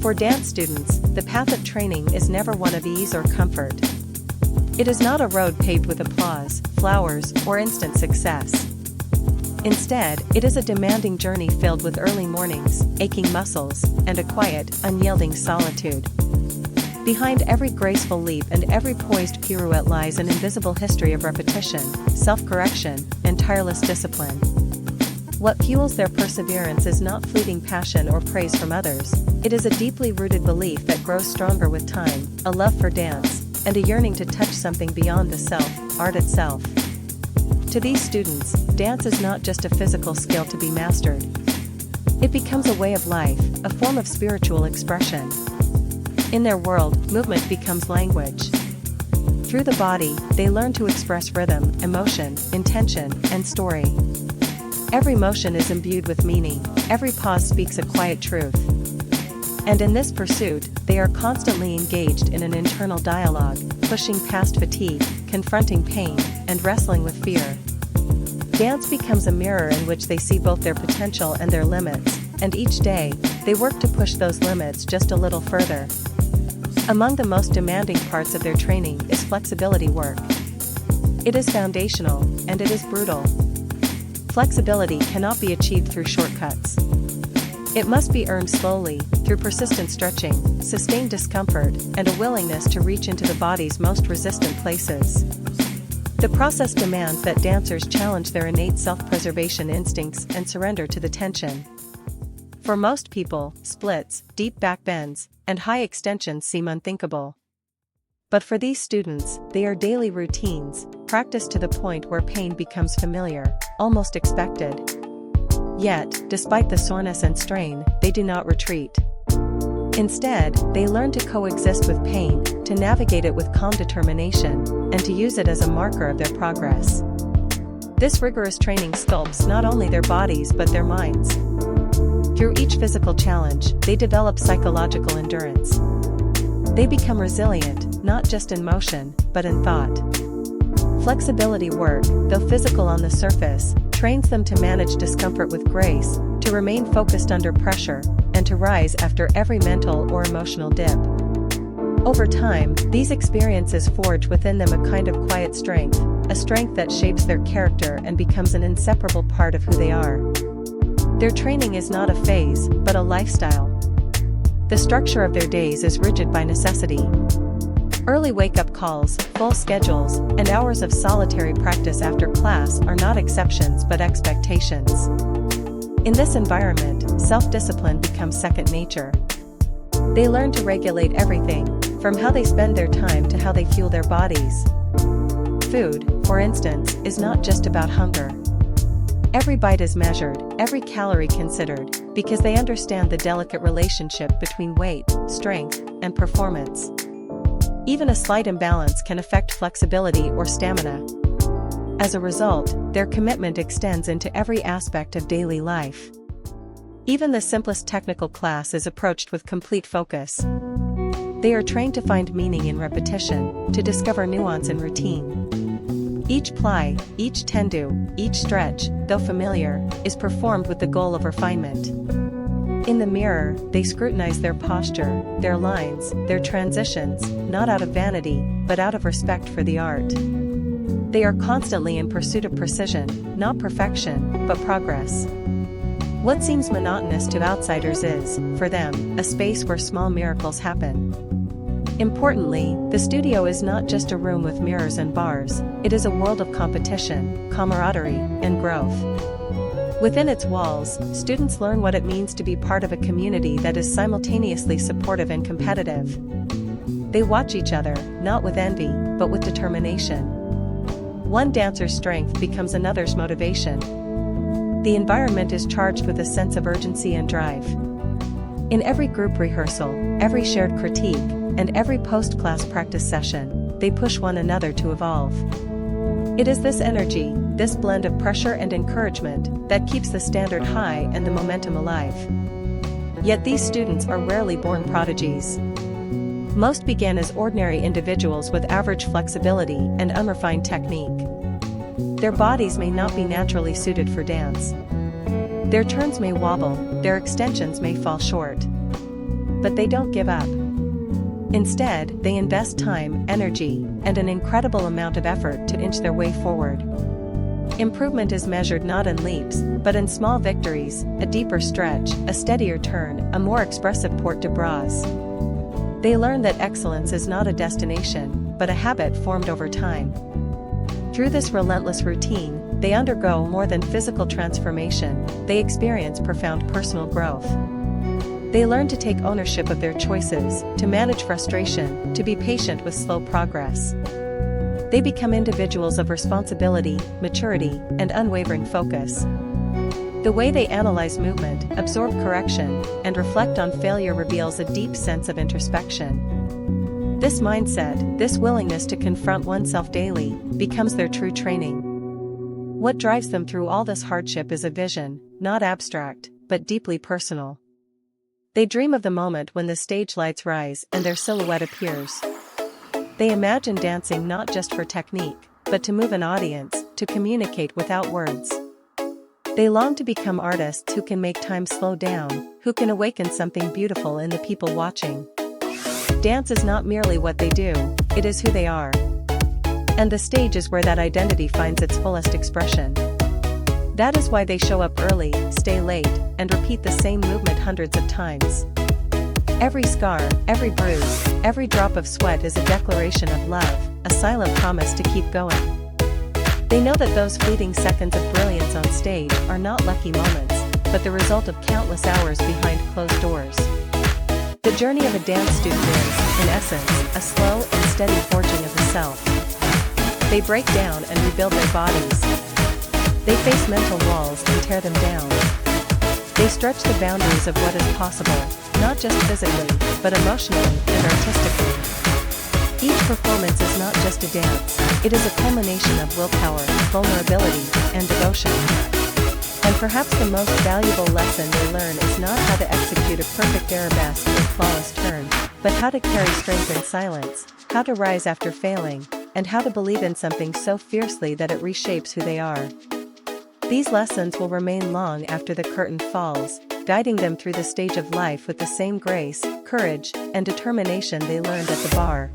For dance students, the path of training is never one of ease or comfort. It is not a road paved with applause, flowers, or instant success. Instead, it is a demanding journey filled with early mornings, aching muscles, and a quiet, unyielding solitude. Behind every graceful leap and every poised pirouette lies an invisible history of repetition, self-correction, and tireless discipline. What fuels their perseverance is not fleeting passion or praise from others, it is a deeply rooted belief that grows stronger with time, a love for dance, and a yearning to touch something beyond the self, art itself. To these students, dance is not just a physical skill to be mastered. It becomes a way of life, a form of spiritual expression. In their world, movement becomes language. Through the body, they learn to express rhythm, emotion, intention, and story. Every motion is imbued with meaning, every pause speaks a quiet truth. And in this pursuit, they are constantly engaged in an internal dialogue, pushing past fatigue, confronting pain, and wrestling with fear. Dance becomes a mirror in which they see both their potential and their limits, and each day, they work to push those limits just a little further. Among the most demanding parts of their training is flexibility work. It is foundational, and it is brutal. Flexibility cannot be achieved through shortcuts. It must be earned slowly, through persistent stretching, sustained discomfort, and a willingness to reach into the body's most resistant places. The process demands that dancers challenge their innate self-preservation instincts and surrender to the tension. For most people, splits, deep back bends, and high extensions seem unthinkable. But for these students, they are daily routines, practiced to the point where pain becomes familiar, almost expected. Yet, despite the soreness and strain, they do not retreat. Instead, they learn to coexist with pain, to navigate it with calm determination, and to use it as a marker of their progress. This rigorous training sculpts not only their bodies but their minds. Through each physical challenge, they develop psychological endurance. They become resilient, not just in motion, but in thought. Flexibility work, though physical on the surface, trains them to manage discomfort with grace, to remain focused under pressure, and to rise after every mental or emotional dip. Over time, these experiences forge within them a kind of quiet strength, a strength that shapes their character and becomes an inseparable part of who they are. Their training is not a phase, but a lifestyle. The structure of their days is rigid by necessity. Early wake-up calls, full schedules, and hours of solitary practice after class are not exceptions but expectations. In this environment, self-discipline becomes second nature. They learn to regulate everything, from how they spend their time to how they fuel their bodies. Food, for instance, is not just about hunger. Every bite is measured, every calorie considered, because they understand the delicate relationship between weight, strength, and performance. Even a slight imbalance can affect flexibility or stamina. As a result, their commitment extends into every aspect of daily life. Even the simplest technical class is approached with complete focus. They are trained to find meaning in repetition, to discover nuance in routine. Each ply, each tendu, each stretch, though familiar, is performed with the goal of refinement. In the mirror, they scrutinize their posture, their lines, their transitions, not out of vanity, but out of respect for the art. They are constantly in pursuit of precision, not perfection, but progress. What seems monotonous to outsiders is, for them, a space where small miracles happen. Importantly, the studio is not just a room with mirrors and bars, it is a world of competition, camaraderie, and growth. Within its walls, students learn what it means to be part of a community that is simultaneously supportive and competitive. They watch each other, not with envy, but with determination. One dancer's strength becomes another's motivation. The environment is charged with a sense of urgency and drive. In every group rehearsal, every shared critique, and every post-class practice session, they push one another to evolve. It is this energy, this blend of pressure and encouragement, that keeps the standard high and the momentum alive. Yet these students are rarely born prodigies. Most begin as ordinary individuals with average flexibility and unrefined technique. Their bodies may not be naturally suited for dance. Their turns may wobble, their extensions may fall short. But they don't give up. Instead, they invest time, energy, and an incredible amount of effort to inch their way forward. Improvement is measured not in leaps, but in small victories, a deeper stretch, a steadier turn, a more expressive port de bras. They learn that excellence is not a destination, but a habit formed over time. Through this relentless routine, they undergo more than physical transformation, they experience profound personal growth. They learn to take ownership of their choices, to manage frustration, to be patient with slow progress. They become individuals of responsibility, maturity, and unwavering focus. The way they analyze movement, absorb correction, and reflect on failure reveals a deep sense of introspection. This mindset, this willingness to confront oneself daily, becomes their true training. What drives them through all this hardship is a vision, not abstract, but deeply personal. They dream of the moment when the stage lights rise and their silhouette appears. They imagine dancing not just for technique, but to move an audience, to communicate without words. They long to become artists who can make time slow down, who can awaken something beautiful in the people watching. Dance is not merely what they do, it is who they are. And the stage is where that identity finds its fullest expression. That is why they show up early, stay late, and repeat the same movement hundreds of times. Every scar, every bruise, every drop of sweat is a declaration of love, a silent promise to keep going. They know that those fleeting seconds of brilliance on stage are not lucky moments, but the result of countless hours behind closed doors. The journey of a dance student is, in essence, a slow and steady forging of the self. They break down and rebuild their bodies. They face mental walls and tear them down. They stretch the boundaries of what is possible, not just physically, but emotionally and artistically. Each performance is not just a dance, it is a culmination of willpower, vulnerability, and devotion. And perhaps the most valuable lesson they learn is not how to execute a perfect arabesque or flawless turn, but how to carry strength in silence, how to rise after failing, and how to believe in something so fiercely that it reshapes who they are. These lessons will remain long after the curtain falls, guiding them through the stage of life with the same grace, courage, and determination they learned at the bar.